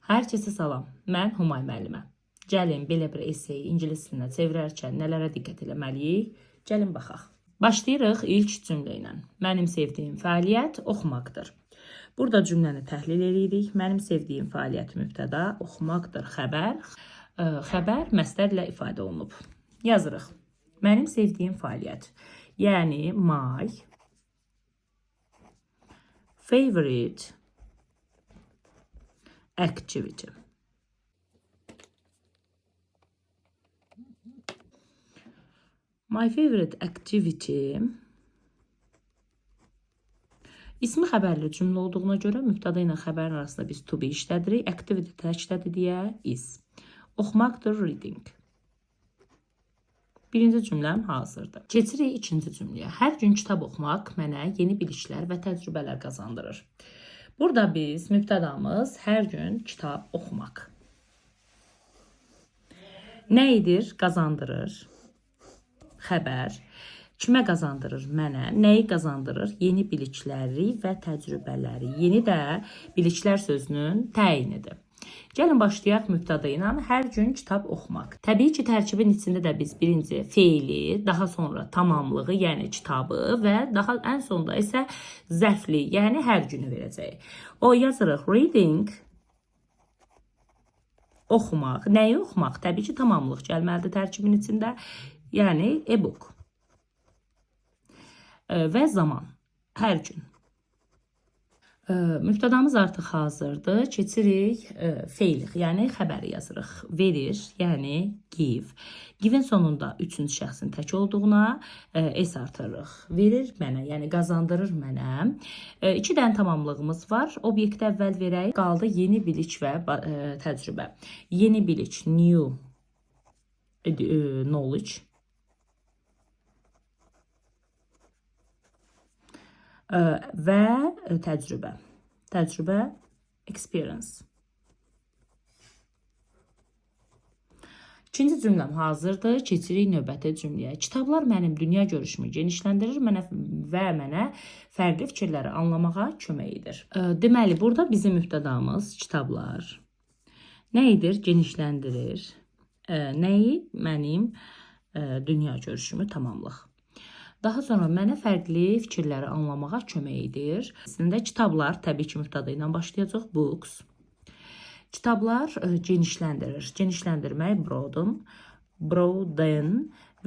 Hər kəsə salam, mən Humay müəllimə. Gəlin belə bir esseyi ingilis dilinə çevirərkən nələrə diqqət etməliyik? Gəlin baxaq. Başlayırıq ilk cümlə ilə. Mənim sevdiyim fəaliyyət oxumaqdır. Burada cümləni təhlil edirik. Mənim sevdiyim fəaliyyət mübtəda, oxumaqdır xəbər. Xəbər məsdərlə ifadə olunub. Yazırıq. Mənim sevdiyim fəaliyyət. Yəni my favorite activity. My favorite activity ismi xəbərli cümlə olduğuna görə mübtəda ilə xəbərin arasında biz to be işlədirik. Activity təkdədir deyə is. Oxumaqdır reading. Birinci cümləm hazırdır. Keçirik ikinci cümləyə. Hər gün kitab oxumaq mənə yeni biliklər və təcrübələr qazandırır. Burada biz mübtədamız hər gün kitab oxumaq. Nə edir? Qazandırır. Xəbər. Kimə qazandırır? Mənə. Nəyi qazandırır? Yeni bilikləri və təcrübələri. Yeni də biliklər sözünün təyinidir. Gəlin başlayaq mübtəda ilə hər gün kitab oxumaq. Təbii ki, tərkibin içində də biz birinci feili, daha sonra tamamlığı, yəni kitabı və daha ən sonda isə zərfli, yəni hər günü verəcəyik. O yazırıq reading, oxumaq. Nəyi oxumaq? Təbii ki, tamamlıq gəlməlidir tərkibin içində, yəni e-book. Və zaman, hər gün. Mübtədamız artıq hazırdır. Keçirik feiliq, yəni xəbəri yazırıq. Verir, yəni give. Give-in sonunda üçüncü şəxsin tək olduğuna s artırırıq. Verir mənə, yəni qazandırır mənə. İki dənə tamamlığımız var. Obyekti əvvəl verək. Qaldı yeni bilik və təcrübə. Yeni bilik, new knowledge. Və təcrübə. Təcrübə, experience. İkinci cümləm hazırdır. Keçirik növbəti cümləyə. Kitablar mənim dünya görüşümü genişləndirir və mənə fərqli fikirləri anlamağa kömək edir. Deməli, burada bizim mübtədamız kitablar nə edir? Genişləndirir. Nəyi? Mənim dünya görüşümü tamamlıq. Daha sonra mənə fərqli fikirləri anlamağa kömək edir. Əslində kitablar təbii ki mübtəda ilə başlayacaq. Books. Kitablar genişləndirir. Genişləndirmək broaden, broaden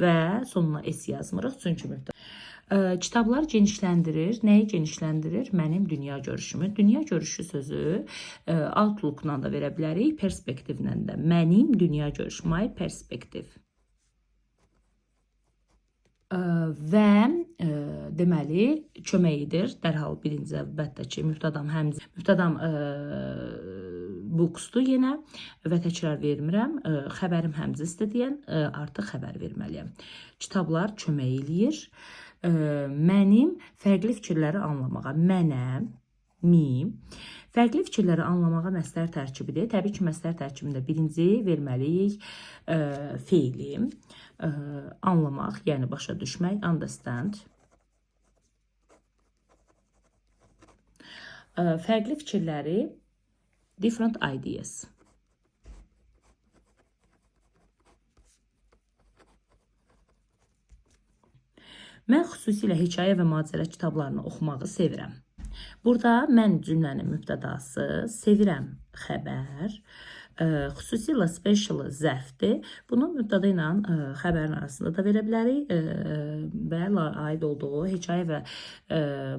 və sonuna s yazmırıq çünki mübtəda. Kitablar genişləndirir. Nəyi genişləndirir? Mənim dünya görüşümü. Dünya görüşü sözü outlook-la da verə bilərik, perspektivlə də. Mənim dünya görüşüm, my perspective. Və deməli kömək edir. Dərhal birinci əlbəttə ki mübtədam books-dur yenə və təkrar vermirəm. Xəbərim həmzisdir deyən artıq xəbər verməliyəm. Kitablar kömək eləyir mənim fərqli fikirləri anlamağa. Mənə, me, fərqli fikirləri anlamağa məsdər tərkibidir. Təbii ki, məsdər tərkibində birinci verməliyik feili, anlamaq, yəni başa düşmək, understand. Fərqli fikirləri, different ideas. Mən xüsusilə hekayə və macəra kitablarını oxumağı sevirəm. Burada mən cümlənin mübtədası, sevirəm xəbər, xüsusilə special zərfdir. Bunu mübtəda ilə xəbərin arasında da verə bilərik və aid olduğu hekayə və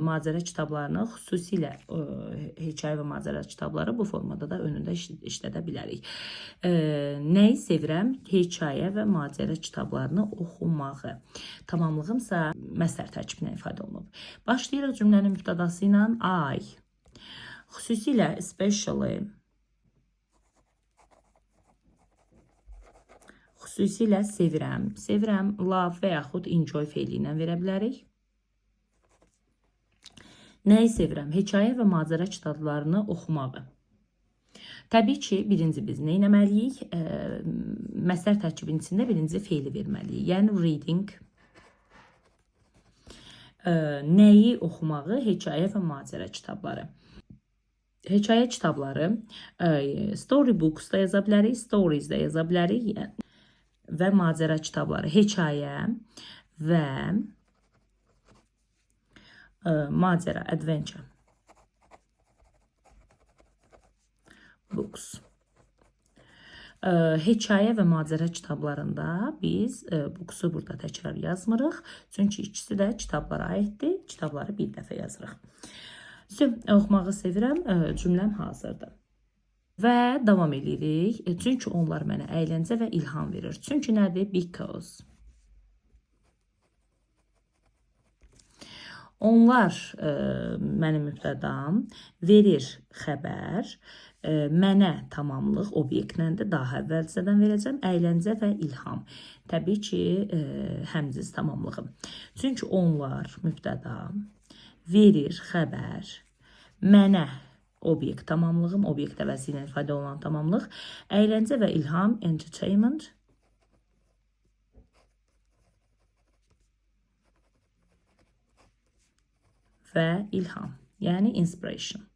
macəra kitablarını, xüsusilə hekayə və macəra kitabları bu formada da önündə işlədə bilərik. Nəyi sevirəm? Hekayə və macəra kitablarını oxumağı. Tamamlığımsa məsdər tərkibinə ifadə olunub. Başlayırıq cümlənin mübtədası ilə I. Xüsusilə, especially. Xüsusilə sevirəm. Sevirəm, love və yaxud enjoy feili ilə verə bilərik. Nəyi sevirəm? Hekayə və macəra kitablarını oxumağı. Təbii ki, birinci biz nə etməliyik? Məsdər tərkibinin içində birinci feili verməliyik. Yəni reading. Nəyi oxumağı? Hekayə və macəra kitabları. Hekayə kitabları storybooks da yaza bilərik, stories də yaza bilərik və macəra kitabları, hekayə və macəra, adventure books. Hekayə və macəra kitablarında biz booksu burada təkrar yazmırıq. Çünki ikisi də kitablara aiddir. Kitabları bir dəfə yazırıq. Oxumağı sevirəm. Cümləm hazırdır. Və davam edirik. Çünki onlar mənə əyləncə və ilham verir. Çünki nədir? Because. Onlar mənim mübtədam verir xəbər, mənə tamamlıq obyektləndə daha əvvəlcədən verəcəm, əyləncə və ilham. Təbii ki, həmciz tamamlığı. Çünki onlar mübtədam verir xəbər, mənə obyekt tamamlığım, obyekt əvəzi ilə ifadə olan tamamlıq, əyləncə və ilham, entertainment. Və ilham, yəni inspiration.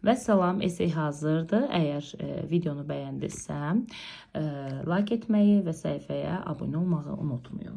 Və salam, esey hazırdır. Əgər videonu bəyəndinizsə, like etməyi və səhifəyə abunə olmağı unutmayın.